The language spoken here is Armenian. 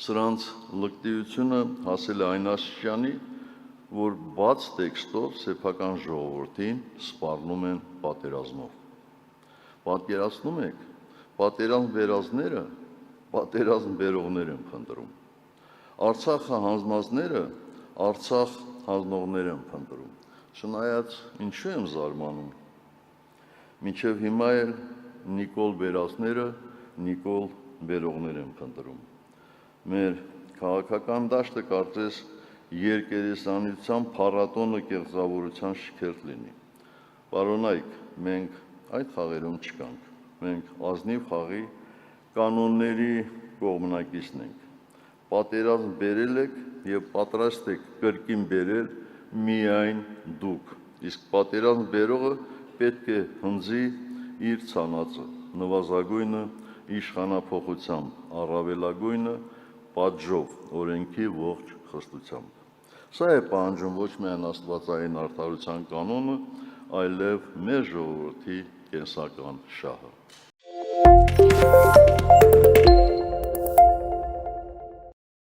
Սրանց լկտիությունը հասել է այն աստիճանի, որ բաց տեքստով սեփական ժողովրդին սպառնում են պատերազմով։ Պատկերացնում եք, պատերազմ վերածները պատերազմ բերողներ են փնտրում։ Արցախը հանձնածները Արցախ հանձնողներ են փնտրում։ Չնայած ինչու եմ զարմանում, մինչև հիմա էլ Նիկոլ բերածները Նիկոլ բերողներ են փնտրում։ Մեր քաղաքական դաշտը կարծես երկերեսանության փառատոնը կեղծավորության շքերթ լինի։ Պարոնայք, մենք այդ խաղերում չկանք, մենք ազնիվ խաղի կանոնների կողմնակիցն ենք։ Պատերազմ բերել եք եւ պատրաստ եք կրկին բերել միայն դուք, իսկ պատերազմ բերողը պետք է հնձի իր ցանածը, նվազագույնը իշխանափոխությամբ, առավելագույնը պատժով, օրենքի ողջ խստությամբ։ Սա է պահանջում ոչ միայն աստվածային արդարության կանոնը, այլև մեր ժողովրդի կենսական շահը։